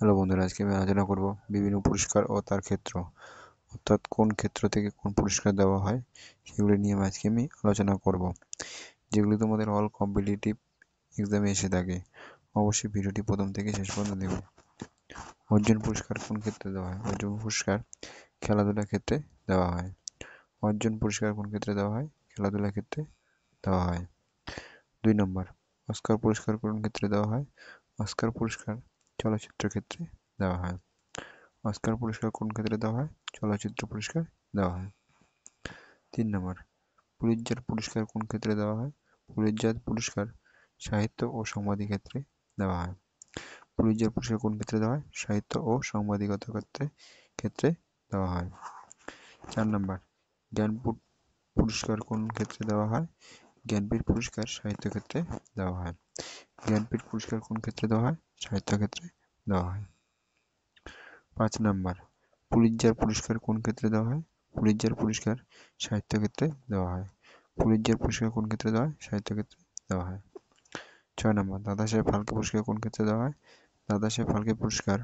Hello বন্ধুরা, আজকে আমি আলোচনা করব বিভিন্ন পুরস্কার ও তার ক্ষেত্র, অর্থাৎ কোন ক্ষেত্র থেকে কোন পুরস্কার দেওয়া হয় সেগুলি নিয়ে আজকে আমি আলোচনা করব, যেগুলি তোমাদের অল কম্পিটিটিভ এক্সামে এসে থাকে। অবশ্যই ভিডিওটি প্রথম থেকে শেষ পর্যন্ত দেখো। অর্জুন পুরস্কার কোন ক্ষেত্রে দেওয়া হয়? অর্জুন পুরস্কার খেলাধুলার ক্ষেত্রে দেওয়া হয়। অর্জুন পুরস্কার কোন ক্ষেত্রে দেওয়া হয়? খেলাধুলার ক্ষেত্রে দেওয়া হয়। 2 নম্বর, অস্কার পুরস্কার কোন ক্ষেত্রে দেওয়া হয়? অস্কার পুরস্কার চলচ্চিত্র ক্ষেত্রে দেওয়া হয়। অস্কার পুরস্কার কোন ক্ষেত্রে দেওয়া হয়? চলচ্চিত্র পুরস্কার দেওয়া হয়। 3 নম্বর, পুলিৎজার পুরস্কার কোন ক্ষেত্রে দেওয়া হয়? পুলিৎজার পুরস্কার সাহিত্য ও সংবাদের ক্ষেত্রে দেওয়া হয়। পুলিৎজার পুরস্কার কোন ক্ষেত্রে দেওয়া হয়? সাহিত্য ও সাংবাদিকতার ক্ষেত্রে দেওয়া হয়। 4 নম্বর, জ্ঞানপীঠ পুরস্কার কোন ক্ষেত্রে দেওয়া হয়? জ্ঞানপীঠ পুরস্কার সাহিত্য ক্ষেত্রে দেওয়া হয়। জ্ঞানপীঠ পুরস্কার কোন ক্ষেত্রে দেওয়া হয়? সাহিত্য ক্ষেত্রে দেওয়া হয়। 5 নম্বর, পুলিৎজার পুরস্কার কোন ক্ষেত্রে দেওয়া হয়? পুলিৎজার পুরস্কার সাহিত্য ক্ষেত্রে দেওয়া হয়। পুলিৎজার পুরস্কার কোন ক্ষেত্রে দেওয়া হয়? সাহিত্য ক্ষেত্রে দেওয়া হয়। 6 নম্বর, দাদাসাহেব ফালকে পুরস্কার কোন ক্ষেত্রে দেওয়া হয়? দাদাসাহেব ফালকে পুরস্কার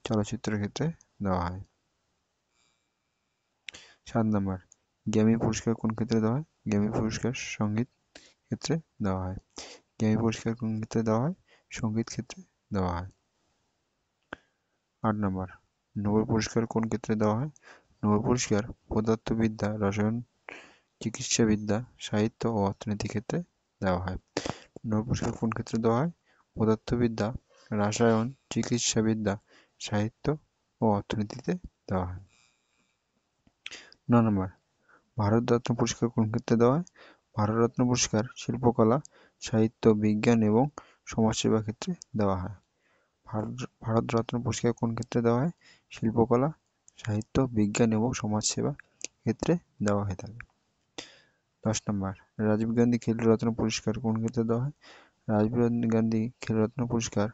চলচ্চিত্র ক্ষেত্রে দেওয়া হয়। 7 নম্বর, গ্র্যামি পুরস্কার কোন ক্ষেত্রে দেওয়া হয়? গ্র্যামি পুরস্কার সঙ্গীত ক্ষেত্রে দেওয়া হয়। গ্র্যামি পুরস্কার কোন ক্ষেত্রে দেওয়া হয়? সঙ্গীত ক্ষেত্রে দেওয়া হয়। 8 নম্বর, নোবেল পুরস্কার কোন ক্ষেত্রে দেওয়া হয়? নোবেল পুরস্কার পদার্থবিদ্যা, রসায়ন, চিকিৎসাবিদ্যা, সাহিত্য ও অর্থনীতি ক্ষেত্রে দেওয়া হয়। নোবেল পুরস্কার কোন ক্ষেত্রে দেওয়া হয়? পদার্থবিদ্যা, রসায়ন, চিকিৎসাবিদ্যা, সাহিত্য ও অর্থনীতিতে দেওয়া হয়। 9 নম্বর, ভারতরত্ন পুরস্কার কোন ক্ষেত্রে দেওয়া হয়? ভারতরত্ন পুরস্কার শিল্পকলা, সাহিত্য, বিজ্ঞান এবং সমাজসেবা ক্ষেত্রে দেওয়া হয়। ভারতরত্ন পুরস্কার কোন ক্ষেত্রে দেওয়া হয়? শিল্পকলা, সাহিত্য, বিজ্ঞান এবং সমাজসেবা ক্ষেত্রে দেওয়া হয়ে থাকে। 10 নম্বর, রাজীব গান্ধী খেলরত্ন পুরস্কার কোন ক্ষেত্রে দেওয়া হয়? রাজীব গান্ধী খেলরত্ন পুরস্কার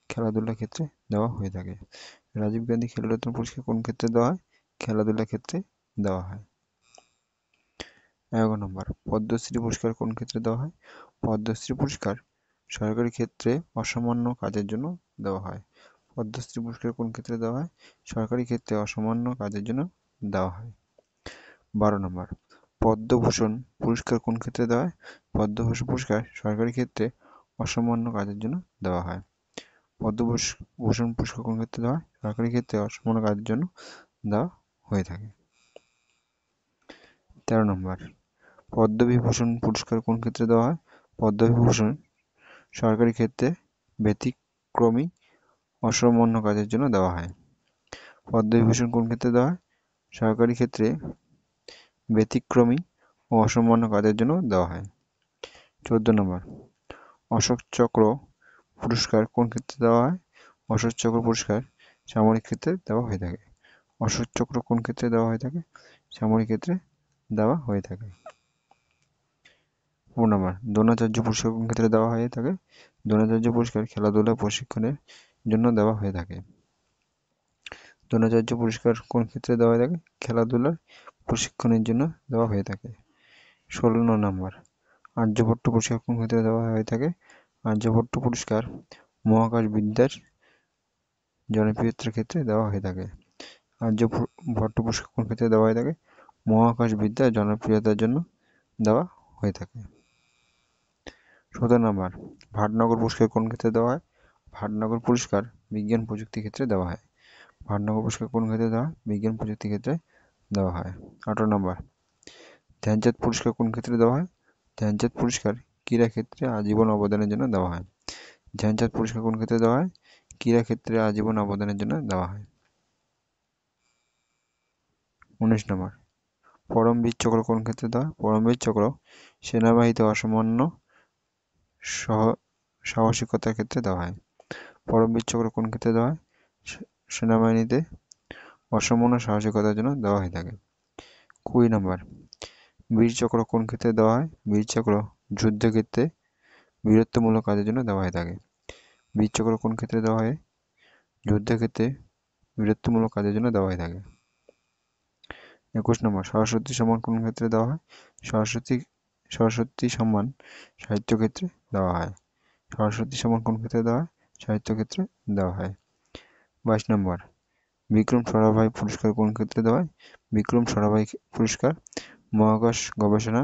খেলাধুলার ক্ষেত্রে দেওয়া হয়ে থাকে। রাজীব গান্ধী খেলরত্ন পুরস্কার কোন ক্ষেত্রে দেওয়া হয়? খেলাধুলার ক্ষেত্রে দেওয়া হয়। 11 নম্বর, পদ্মশ্রী পুরস্কার কোন ক্ষেত্রে দেওয়া হয়? পদ্মশ্রী পুরস্কার সরকারি ক্ষেত্রে অসামান্য কাজের জন্য দেওয়া হয়। পদ্মশ্রী পুরস্কার কোন ক্ষেত্রে দেওয়া হয়? সরকারি ক্ষেত্রে অসামান্য কাজের জন্য দেওয়া হয়। 12 নম্বর, পদ্মভূষণ পুরস্কার কোন ক্ষেত্রে দেওয়া হয়? পদ্মভূষণ পুরস্কার সরকারি ক্ষেত্রে অসামান্য কাজের জন্য দেওয়া হয়। পদ্মভূষণ পুরস্কার কোন ক্ষেত্রে দেওয়া হয়? সরকারি ক্ষেত্রে অসামান্য কাজের জন্য দেওয়া হয়ে থাকে। 13 নম্বর, পদ্মবিভূষণ পুরস্কার কোন ক্ষেত্রে দেওয়া হয়? পদ্মবিভূষণ সরকারি ক্ষেত্রে ব্যতিক্রমী অসামান্য কাজের জন্য দেওয়া হয়। পদ্মবিভূষণ কোন ক্ষেত্রে দেওয়া হয়? সরকারি ক্ষেত্রে ব্যতিক্রমী ও অসামান্য কাজের জন্য দেওয়া হয়। 14 নম্বর, অশোক চক্র পুরস্কার কোন ক্ষেত্রে দেওয়া হয়? অশোক চক্র পুরস্কার সামরিক ক্ষেত্রে দেওয়া হয়ে থাকে। অশোক চক্র কোন ক্ষেত্রে দেওয়া হয়ে থাকে? সামরিক ক্ষেত্রে দেওয়া হয়ে থাকে। 15 নম্বর, দ্রোণাচার্য পুরস্কার কোন ক্ষেত্রে দেওয়া হয়ে থাকে? দ্রোণাচার্য পুরস্কার খেলাধুলা প্রশিক্ষণের জন্য দেওয়া হয়ে থাকে। দ্রোণাচার্য পুরস্কার কোন ক্ষেত্রে দেওয়া হয়ে থাকে? খেলাধুলার প্রশিক্ষণের জন্য দেওয়া হয়ে থাকে। 16 নম্বর, আর্যভট্ট পুরস্কার কোন ক্ষেত্রে দেওয়া হয়ে থাকে? আর্যভট্ট পুরস্কার মহাকাশ বিদ্যার জনপ্রিয়তার ক্ষেত্রে দেওয়া হয়ে থাকে। আর্যভট্ট পুরস্কার কোন ক্ষেত্রে দেওয়া হয়ে থাকে? মহাকাশ বিদ্যার জনপ্রিয়তার জন্য দেওয়া হয়ে থাকে। 17 নম্বর, ভাটনগর পুরস্কার কোন ক্ষেত্রে দেওয়া হয়? ভাটনগর পুরস্কার বিজ্ঞান প্রযুক্তি ক্ষেত্রে দেওয়া হয়। ভাটনগর পুরস্কার কোন ক্ষেত্রে দেওয়া হয়? বিজ্ঞান প্রযুক্তি ক্ষেত্রে দেওয়া হয়। 18 নম্বর, ধ্যানচাঁদ পুরস্কার কোন ক্ষেত্রে দেওয়া হয়? ধ্যানচাঁদ পুরস্কার ক্রীড়া ক্ষেত্রে আজীবন অবদানের জন্য দেওয়া হয়। ধ্যানচাঁদ পুরস্কার কোন ক্ষেত্রে দেওয়া হয়? ক্রীড়া ক্ষেত্রে আজীবন অবদানের জন্য দেওয়া হয়। 19 নম্বর, পরমবীর চক্র কোন ক্ষেত্রে দেওয়া হয়? পরমবীর চক্র সেনাবাহিনীতে অসামান্য সাহসিকতার ক্ষেত্রে দেওয়া হয়। পরমবীর চক্র কোন ক্ষেত্রে দেওয়া হয়? সেনাবাহিনীতে অসামান্য সাহসিকতার জন্য দেওয়া হয়ে থাকে। 20 নম্বর, বীরচক্র কোন ক্ষেত্রে দেওয়া হয়? বীরচক্র যুদ্ধক্ষেত্রে বীরত্বমূলক কাজের জন্য দেওয়া হয়ে থাকে। বীরচক্র কোন ক্ষেত্রে দেওয়া হয়? যুদ্ধক্ষেত্রে বীরত্বমূলক কাজের জন্য দেওয়া হয়ে থাকে। 21 নম্বর, সরস্বতী সম্মান কোন ক্ষেত্রে দেওয়া হয়? সরস্বতী সম্মান সাহিত্য ক্ষেত্রে দেওয়া হয়। সরস্বতী সম্মান কোন ক্ষেত্রে দেওয়া হয়? সাহিত্য ক্ষেত্রে দেওয়া হয়। 22 নম্বর, বিক্রম সারাভাই পুরস্কার কোন ক্ষেত্রে দেওয়া হয়? বিক্রম সারাভাই পুরস্কার মহাকাশ গবেষণা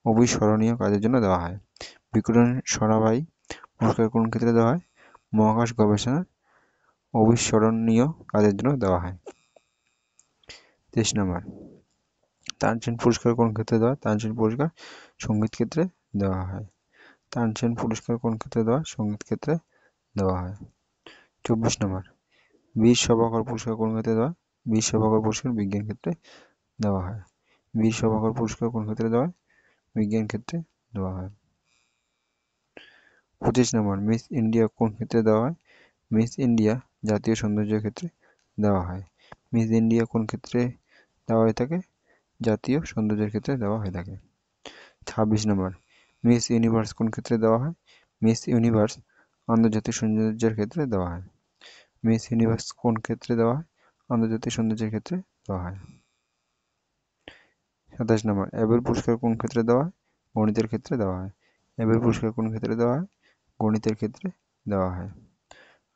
অবিস্মরণীয় কাজের জন্য দেওয়া হয়। বিক্রম সারাভাই পুরস্কার কোন ক্ষেত্রে দেওয়া হয়? মহাকাশ গবেষণা অবিস্মরণীয় কাজের জন্য দেওয়া হয়। 23 নম্বর, তানসেন পুরস্কার কোন ক্ষেত্রে দেওয়া হয়? তানসেন পুরস্কার সঙ্গীত ক্ষেত্রে দেওয়া হয়। তানসেন পুরস্কার কোন ক্ষেত্রে দেওয়া হয়? সঙ্গীত ক্ষেত্রে দেওয়া হয়। 24 নম্বর, বীর সভাকর পুরস্কার কোন ক্ষেত্রে দেওয়া হয়? বীর সভাকর পুরস্কার বিজ্ঞান ক্ষেত্রে দেওয়া হয়। বীর সভাকর পুরস্কার কোন ক্ষেত্রে দেওয়া হয়? বিজ্ঞান ক্ষেত্রে দেওয়া হয়। 25 নম্বর, মিস ইন্ডিয়া কোন ক্ষেত্রে দেওয়া হয়? মিস ইন্ডিয়া জাতীয় সৌন্দর্যের ক্ষেত্রে দেওয়া হয়। মিস ইন্ডিয়া কোন ক্ষেত্রে দেওয়া হয়ে থাকে? জাতীয় সৌন্দর্যের ক্ষেত্রে দেওয়া হয়ে থাকে। 26 নম্বর, মিস ইউনিভার্স কোন ক্ষেত্রে দেওয়া হয়? মিস ইউনিভার্স আন্তর্জাতিক সৌন্দর্যের ক্ষেত্রে দেওয়া হয়। মিস ইউনিভার্স কোন ক্ষেত্রে দেওয়া হয়? আন্তর্জাতিক সৌন্দর্যের ক্ষেত্রে দেওয়া হয়। 27 নম্বর, অ্যাবেল পুরস্কার কোন ক্ষেত্রে দেওয়া হয়? গণিতের ক্ষেত্রে দেওয়া হয়। অ্যাবেল পুরস্কার কোন ক্ষেত্রে দেওয়া হয়? গণিতের ক্ষেত্রে দেওয়া হয়।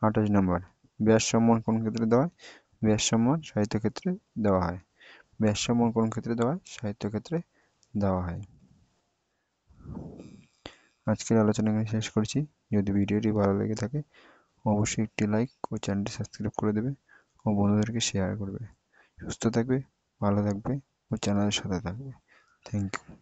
28 নম্বর, ব্যাস সম্মান কোন ক্ষেত্রে দেওয়া হয়? ব্যাস সম্মান সাহিত্য ক্ষেত্রে দেওয়া হয়। ব্যাস সম্মান কোন ক্ষেত্রে দেওয়া হয়? সাহিত্য ক্ষেত্রে দেওয়া হয়। আজকের আলোচনা এখানে শেষ করছি। যদি ভিডিওটি ভালো লেগে থাকে অবশ্যই একটি লাইক ও চ্যানেলটি সাবস্ক্রাইব করে দেবে ও বন্ধুদেরকে শেয়ার করবে। সুস্থ থাকবে, ভালো থাকবে ও চ্যানেলের সাথে থাকবে। Thank you.